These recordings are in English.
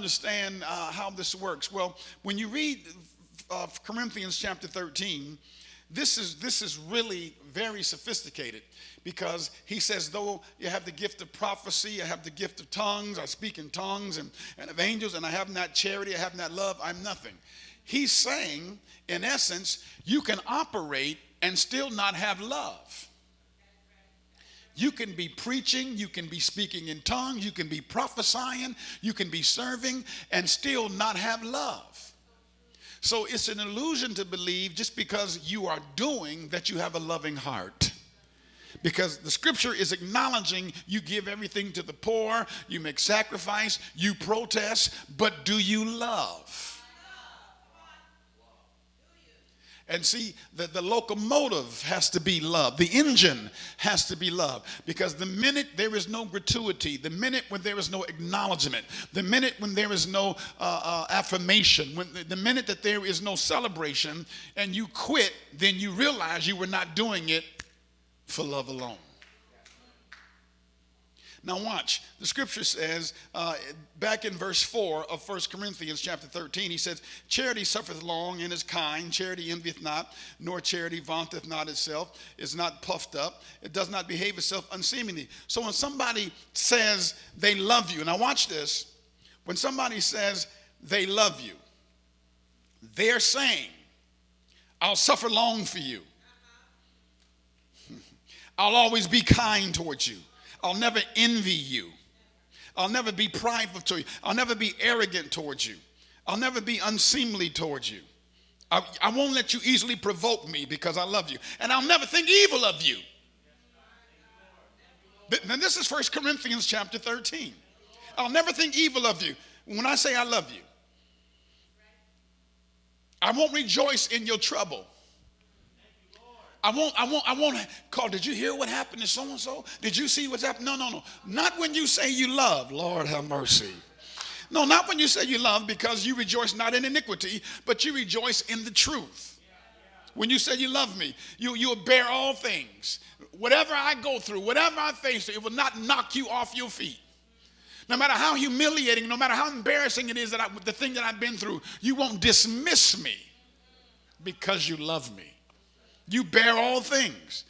understand how this works. Well, when you read Corinthians chapter 13, this is really very sophisticated, because he says, though you have the gift of prophecy, I have the gift of tongues, I speak in tongues and of angels, and I have not charity, I have not love, I'm nothing. He's saying, in essence, you can operate and still not have love. You can be preaching, you can be speaking in tongues, you can be prophesying, you can be serving, and still not have love. So it's an illusion to believe just because you are doing that you have a loving heart. Because the scripture is acknowledging you give everything to the poor, you make sacrifice, you protest, but do you love? And see, the locomotive has to be love. The engine has to be love. Because the minute there is no gratuity, the minute when there is no acknowledgement, the minute when there is no affirmation, the minute that there is no celebration, and you quit, then you realize you were not doing it for love alone. Now watch, the scripture says, back in verse 4 of 1 Corinthians chapter 13, he says, charity suffereth long and is kind, charity envieth not, nor charity vaunteth not itself, is not puffed up, it does not behave itself unseemly. So when somebody says they love you, now watch this, when somebody says they love you, they're saying, I'll suffer long for you. I'll always be kind towards you. I'll never envy you. I'll never be prideful to you. I'll never be arrogant towards you. I'll never be unseemly towards you. I won't let you easily provoke me because I love you. And I'll never think evil of you. Then this is 1 Corinthians chapter 13. I'll never think evil of you. When I say I love you, I won't rejoice in your trouble. I won't call, did you hear what happened to so-and-so? Did you see what's happened? No. Not when you say you love. Lord have mercy. No, not when you say you love, because you rejoice not in iniquity, but you rejoice in the truth. When you say you love me, you'll bear all things. Whatever I go through, whatever I face, it will not knock you off your feet. No matter how humiliating, no matter how embarrassing it is the thing that I've been through, you won't dismiss me because you love me. You bear all things.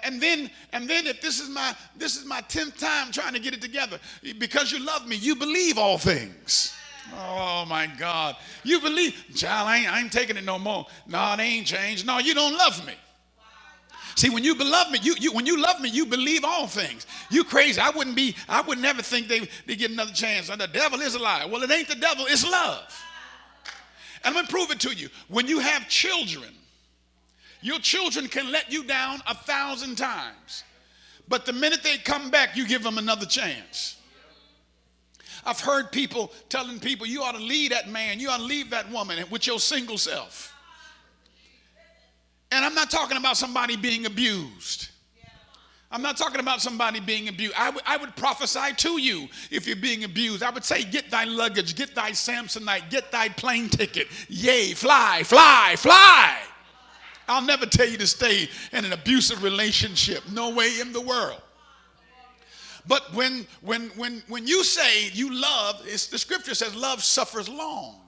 And then if this is my 10th time trying to get it together, because you love me, you believe all things. Oh my God. You believe, child, I ain't taking it no more. No, it ain't changed. No, you don't love me. See, when you love me, when you love me, you believe all things. You crazy. I would never think they get another chance. The devil is a liar. Well, it ain't the devil, it's love. And I'm going to prove it to you. When you have children, your children can let you down 1,000 times. But the minute they come back, you give them another chance. I've heard people telling people, you ought to leave that man, you ought to leave that woman with your single self. And I'm not talking about somebody being abused. I'm not talking about somebody being abused. I would prophesy to you if you're being abused. I would say, get thy luggage, get thy Samsonite, get thy plane ticket. Yay, fly, fly, fly. I'll never tell you to stay in an abusive relationship. No way in the world. But when you say you love, the scripture says love suffers long.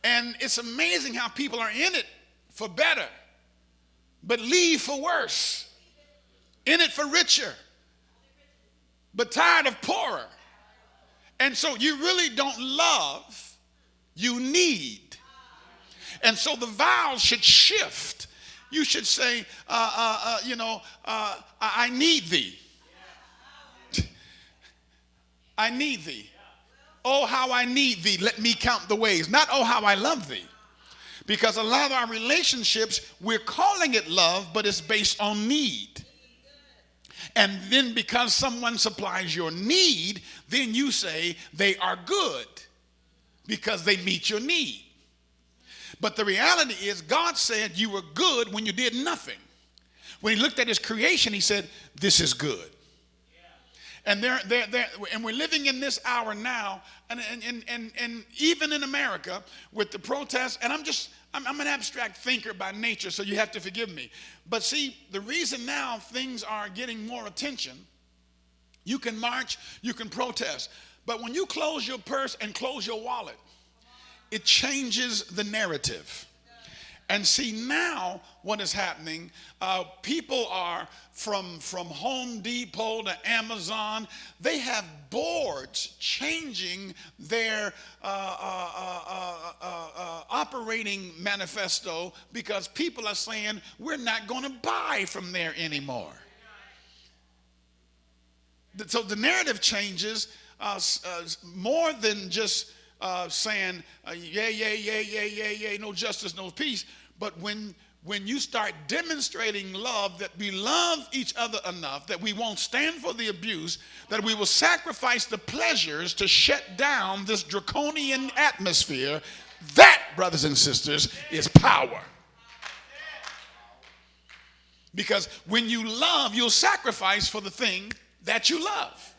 And it's amazing how people are in it for better, but leave for worse. In it for richer, but tired of poorer. And so you really don't love, you need. And so the vows should shift. You should say, I need thee. I need thee. Oh, how I need thee. Let me count the ways. Not, oh, how I love thee. Because a lot of our relationships, we're calling it love, but it's based on need. And then because someone supplies your need, then you say they are good because they meet your need. But the reality is God said you were good when you did nothing. When he looked at his creation, he said, this is good. And and we're living in this hour now, and even in America with the protests, and I'm an abstract thinker by nature, so you have to forgive me. But see, the reason now things are getting more attention, you can march, you can protest, But when you close your purse and close your wallet, it changes the narrative. And see, now what is happening, people are from Home Depot to Amazon, they have boards changing their operating manifesto because people are saying we're not going to buy from there anymore. So the narrative changes more than just saying, yay, no justice, no peace. But when you start demonstrating love, that we love each other enough, that we won't stand for the abuse, that we will sacrifice the pleasures to shut down this draconian atmosphere, that, brothers and sisters, is power. Because when you love, you'll sacrifice for the thing that you love.